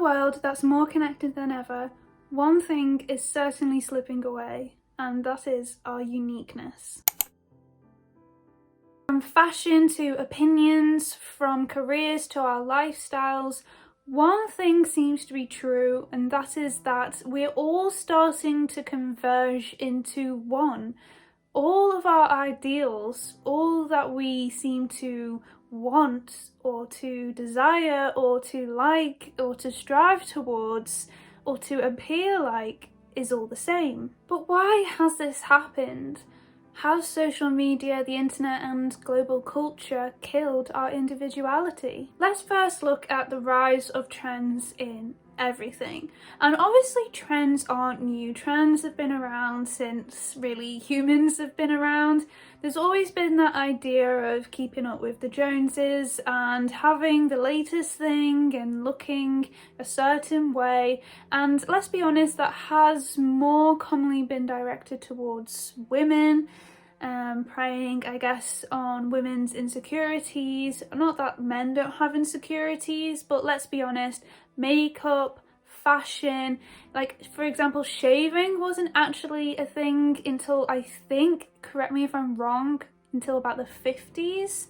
a world that's more connected than ever, one thing is certainly slipping away, and that is our uniqueness. From fashion to opinions, from careers to our lifestyles, one thing seems to be true, and that is that we're all starting to converge into one. All of our ideals, all that we seem to want or to desire or to like or to strive towards or to appear like is all the same. But why has this happened? Has social media, the internet and global culture killed our individuality? Let's first look at the rise of trends in everything. And obviously trends aren't new. Trends have been around since really humans have been around. There's always been that idea of keeping up with the Joneses and having the latest thing and looking a certain way. And let's be honest, that has more commonly been directed towards women, preying, I guess, on women's insecurities. Not that men don't have insecurities, but let's be honest, makeup, fashion, like for example, shaving wasn't actually a thing until, I think, correct me if I'm wrong, until about the 50s.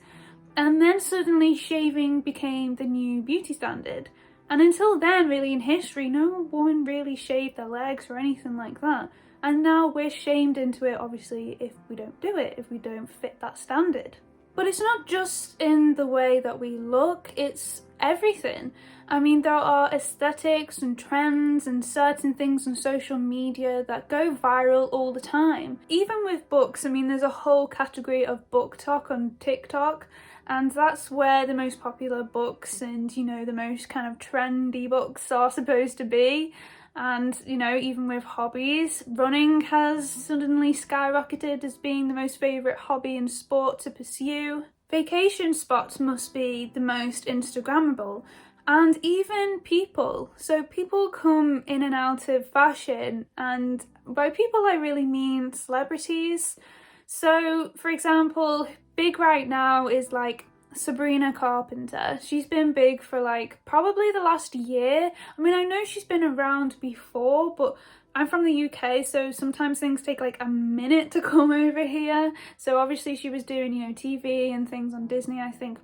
And then suddenly shaving became the new beauty standard. And until then, really, in history, no woman really shaved their legs or anything like that. And now we're shamed into it, obviously, if we don't do it, if we don't fit that standard. But it's not just in the way that we look, it's everything. I mean, there are aesthetics and trends and certain things on social media that go viral all the time. Even with books, I mean, there's a whole category of book talk on TikTok, and that's where the most popular books and, you know, the most kind of trendy books are supposed to be. And, you know, even with hobbies, running has suddenly skyrocketed as being the most favourite hobby and sport to pursue. Vacation spots must be the most Instagrammable. And even people. So people come in and out of fashion, and by people I really mean celebrities. So, for example, big right now is like Sabrina Carpenter. She's been big for like probably the last year. I mean, I know she's been around before, but I'm from the UK, so sometimes things take like a minute to come over here. So obviously she was doing, you know, TV and things on Disney, I think,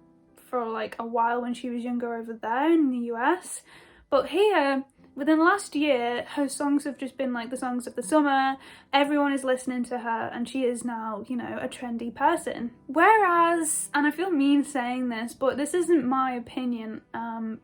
for like a while when she was younger over there in the US. But here, within the last year, her songs have just been like the songs of the summer. Everyone is listening to her, and she is now, you know, a trendy person. Whereas, and I feel mean saying this, but this isn't my opinion,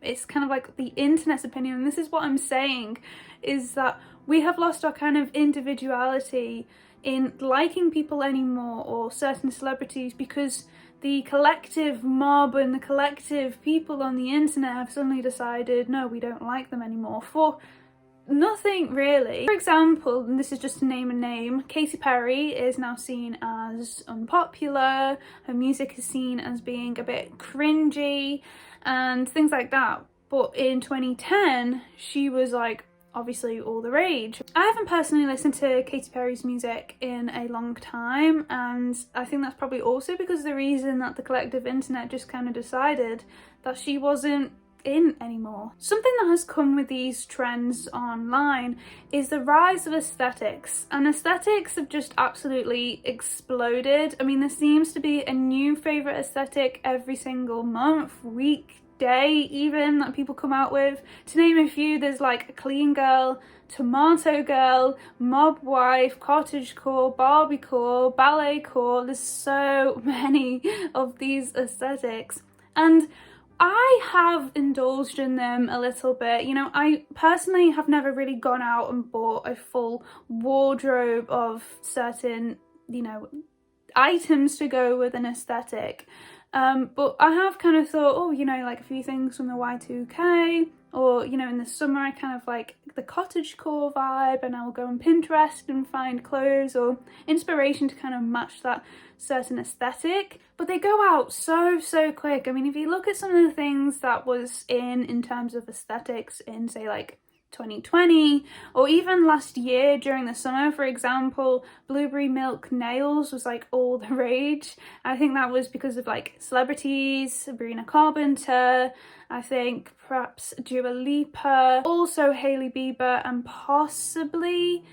it's kind of like the internet's opinion, and this is what I'm saying, is that we have lost our kind of individuality in liking people anymore, or certain celebrities, because the collective mob and the collective people on the internet have suddenly decided, no, we don't like them anymore, for nothing really. For example, and this is just to name a name, Katy Perry is now seen as unpopular, her music is seen as being a bit cringy and things like that. But in 2010, she was like obviously all the rage. I haven't personally listened to Katy Perry's music in a long time, and I think that's probably also because of the reason that the collective internet just kind of decided that she wasn't in anymore. Something that has come with these trends online is the rise of aesthetics, and aesthetics have just absolutely exploded. I mean, there seems to be a new favourite aesthetic every single month, week, day even, that people come out with. To name a few, there's like a clean girl, tomato girl, mob wife, cottagecore, barbiecore, balletcore. There's so many of these aesthetics, and I have indulged in them a little bit. You know, I personally have never really gone out and bought a full wardrobe of certain, you know, items to go with an aesthetic. But I have kind of thought, oh, you know, like a few things from the Y2K, or, you know, in the summer I kind of like the cottagecore vibe, and I'll go on Pinterest and find clothes or inspiration to kind of match that certain aesthetic. But they go out so quick. I mean, if you look at some of the things that was in terms of aesthetics in, say, like 2020, or even last year during the summer, for example, blueberry milk nails was like all the rage. I think that was because of like celebrities, Sabrina Carpenter, I think perhaps Dua Lipa, also Hailey Bieber, and possibly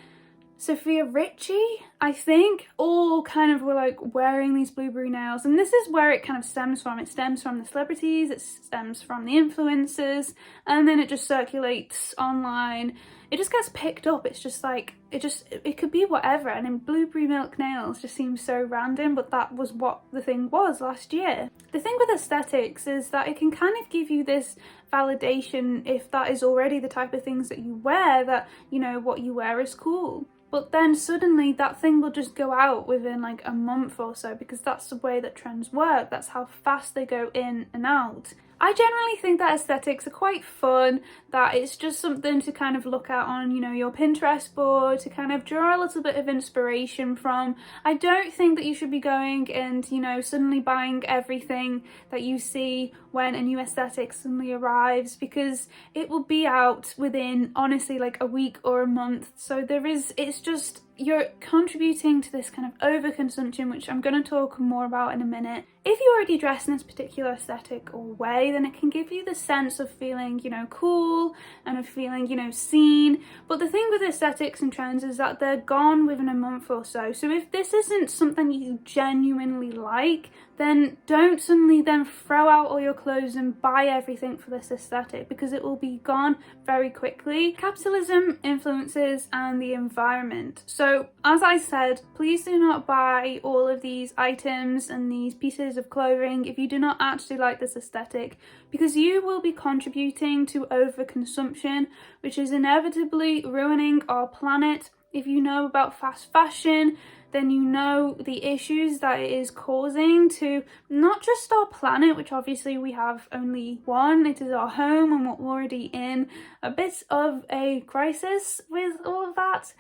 Sophia Richie, I think, all kind of were like wearing these blueberry nails. And this is where it kind of stems from. It stems from the celebrities, it stems from the influencers, and then it just circulates online. It just gets picked up. It's just like, it could be whatever. And then blueberry milk nails just seems so random, but that was what the thing was last year. The thing with aesthetics is that it can kind of give you this validation if that is already the type of things that you wear, that, you know, what you wear is cool. But then suddenly that thing will just go out within like a month or so, because that's the way that trends work. That's how fast they go in and out. I generally think that aesthetics are quite fun, that it's just something to kind of look at on, you know, your Pinterest board, to kind of draw a little bit of inspiration from. I don't think that you should be going and, you know, suddenly buying everything that you see when a new aesthetic suddenly arrives, because it will be out within, honestly, like a week or a month. So it's just, you're contributing to this kind of overconsumption, which I'm going to talk more about in a minute. If you already dress in this particular aesthetic or way, then it can give you the sense of feeling, you know, cool and of feeling, you know, seen. But the thing with aesthetics and trends is that they're gone within a month or so. So if this isn't something you genuinely like, then don't suddenly then throw out all your clothes and buy everything for this aesthetic, because it will be gone very quickly. Capitalism influences and the environment. So as I said, please do not buy all of these items and these pieces of clothing if you do not actually like this aesthetic, because you will be contributing to overconsumption, which is inevitably ruining our planet. If you know about fast fashion, then you know the issues that it is causing to not just our planet, which obviously we have only one, it is our home, and we're already in a bit of a crisis with all of that,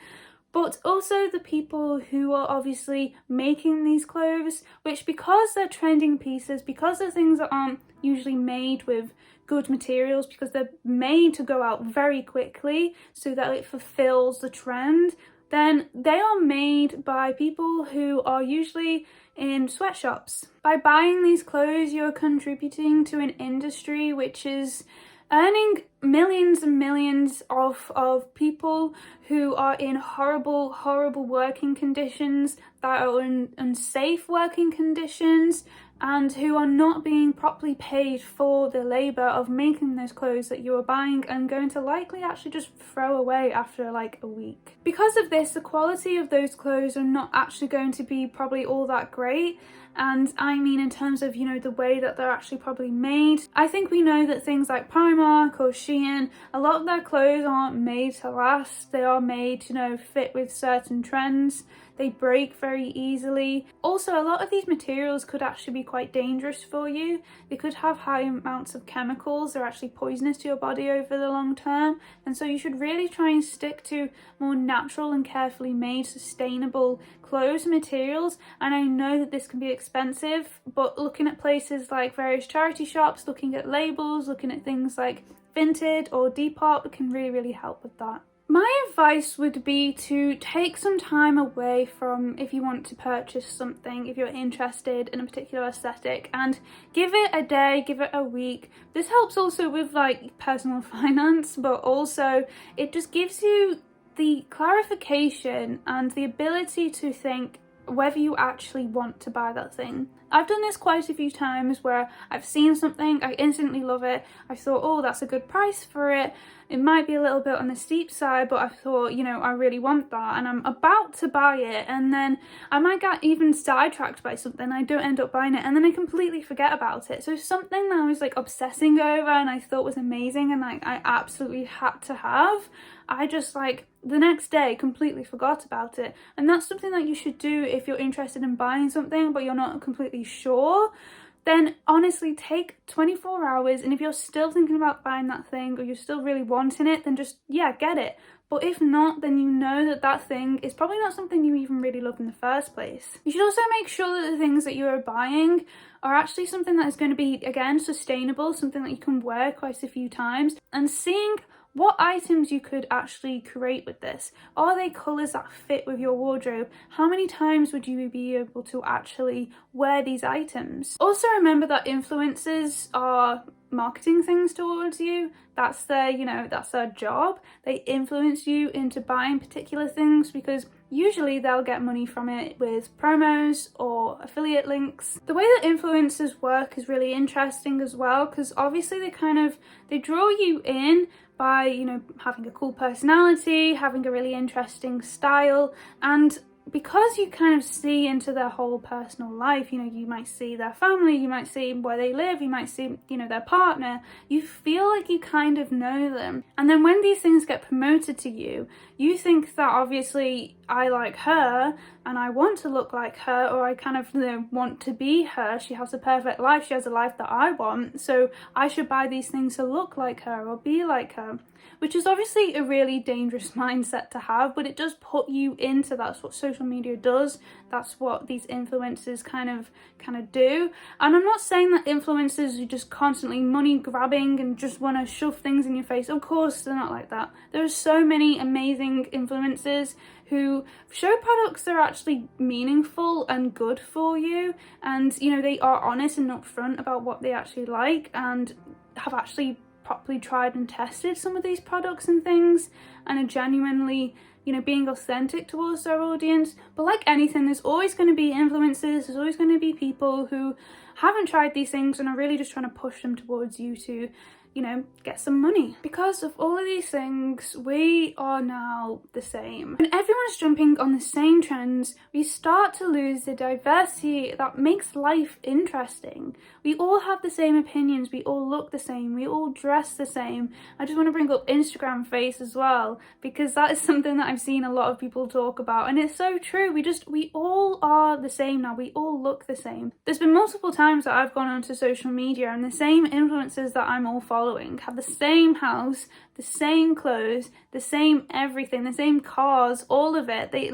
but also the people who are obviously making these clothes, which, because they're trending pieces, because they're things that aren't usually made with good materials, because they're made to go out very quickly so that it fulfills the trend, then they are made by people who are usually in sweatshops. By buying these clothes, you're contributing to an industry which is earning millions and millions of people who are in horrible working conditions, that are in unsafe working conditions, and who are not being properly paid for the labour of making those clothes that you are buying and going to likely actually just throw away after like a week. Because of this, the quality of those clothes are not actually going to be probably all that great. And I mean, in terms of, you know, the way that they're actually probably made. I think we know that things like Primark or Shein, a lot of their clothes aren't made to last. They are made, you know, fit with certain trends. They break very easily. Also, a lot of these materials could actually be quite dangerous for you. They could have high amounts of chemicals. They're actually poisonous to your body over the long term. And so you should really try and stick to more natural and carefully made, sustainable clothes and materials. And I know that this can be expensive, but looking at places like various charity shops, looking at labels, looking at things like Vinted or Depop can really help with that. My advice would be to take some time away from, if you want to purchase something, if you're interested in a particular aesthetic, and give it a day, give it a week. This helps also with like personal finance, but also it just gives you the clarification and the ability to think whether you actually want to buy that thing. I've done this quite a few times where I've seen something, I instantly love it, I thought, oh, that's a good price for it. It might be a little bit on the steep side, but I thought, you know, I really want that, and I'm about to buy it, and then I might get even sidetracked by something, I don't end up buying it, and then I completely forget about it. So something that I was like obsessing over and I thought was amazing and like I absolutely had to have, I just like the next day completely forgot about it. And that's something that you should do if you're interested in buying something but you're not completely sure. Then honestly take 24 hours, and if you're still thinking about buying that thing or you're still really wanting it, then just, yeah, get it. But if not, then you know that that thing is probably not something you even really love in the first place. You should also make sure that the things that you are buying are actually something that is going to be, again, sustainable, something that you can wear quite a few times, and seeing what items you could actually create with this. Are they colours that fit with your wardrobe? How many times would you be able to actually wear these items? Also remember that influencers are marketing things towards you. That's their, that's their job. They influence you into buying particular things because usually they'll get money from it with promos or affiliate links. The way that influencers work is really interesting as well, because obviously they draw you in by, having a cool personality, having a really interesting style, and because you kind of see into their whole personal life, you might see their family, you might see where they live, you might see, their partner, you feel like you kind of know them. And then when these things get promoted to you, you think that obviously I like her and I want to look like her, or I kind of want to be her. She has a perfect life, she has a life that I want, so I should buy these things to look like her or be like her. Which is obviously a really dangerous mindset to have, but it does put you into that's what social media does. That's what these influencers kind of do. And I'm not saying that influencers are just constantly money grabbing and just want to shove things in your face. Of course, they're not like that. There are so many amazing influencers who show products that are actually meaningful and good for you, and they are honest and upfront about what they actually like and have actually properly tried and tested some of these products and things and are genuinely being authentic towards their audience. But like anything, there's always going to be influencers, there's always going to be people who haven't tried these things and are really just trying to push them towards you to get some money. Because of all of these things, we are now the same. When everyone's jumping on the same trends, we start to lose the diversity that makes life interesting. We all have the same opinions, we all look the same, we all dress the same. I just want to bring up Instagram face as well, because that is something that I've seen a lot of people talk about, and it's so true. We all are the same now, we all look the same. There's been multiple times that I've gone onto social media and the same influencers that I'm all following have the same house, the same clothes, the same everything, the same cars, all of it. They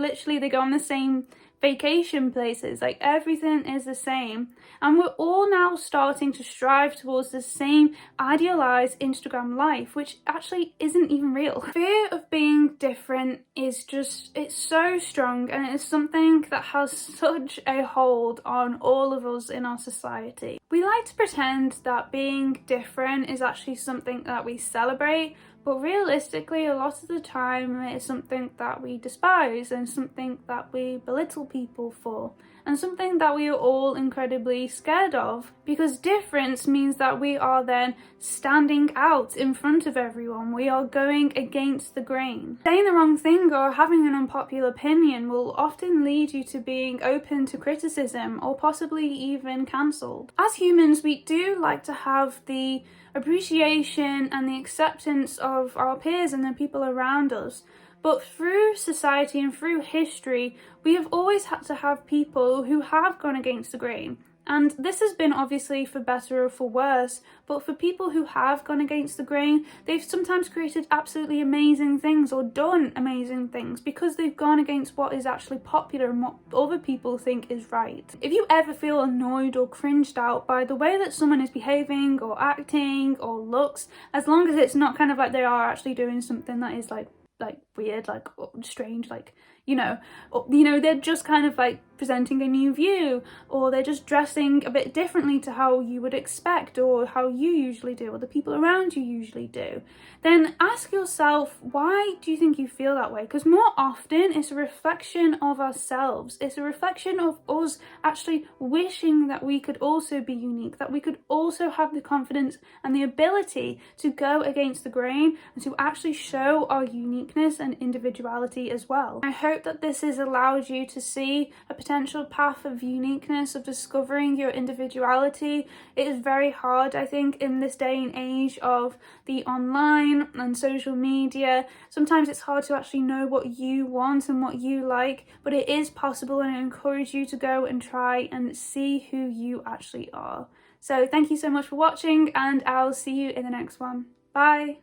go on the same vacation places, like everything is the same. And we're all now starting to strive towards the same idealized Instagram life, which actually isn't even real. Fear of being different is it's so strong, and it's something that has such a hold on all of us in our society. We like to pretend that being different is actually something that we celebrate, but realistically, a lot of the time it is something that we despise and something that we belittle people for, and something that we are all incredibly scared of, because difference means that we are then standing out in front of everyone. We are going against the grain. Saying the wrong thing or having an unpopular opinion will often lead you to being open to criticism or possibly even cancelled. As humans, we do like to have the appreciation and the acceptance of our peers and the people around us. But through society and through history, we have always had to have people who have gone against the grain. And this has been obviously for better or for worse, but for people who have gone against the grain, they've sometimes created absolutely amazing things or done amazing things because they've gone against what is actually popular and what other people think is right. If you ever feel annoyed or cringed out by the way that someone is behaving or acting or looks, as long as it's not kind of like they are actually doing something that is like weird, like strange, like they're just kind of like presenting a new view, or they're just dressing a bit differently to how you would expect or how you usually do or the people around you usually do, then ask yourself, why do you think you feel that way? Because more often it's a reflection of ourselves. It's a reflection of us actually wishing that we could also be unique, that we could also have the confidence and the ability to go against the grain and to actually show our uniqueness and individuality as well. I hope that this has allowed you to see a potential path of uniqueness, of discovering your individuality. It is very hard, I think, in this day and age of the online and social media. Sometimes it's hard to actually know what you want and what you like, but it is possible, and I encourage you to go and try and see who you actually are. So thank you so much for watching, and I'll see you in the next one. Bye!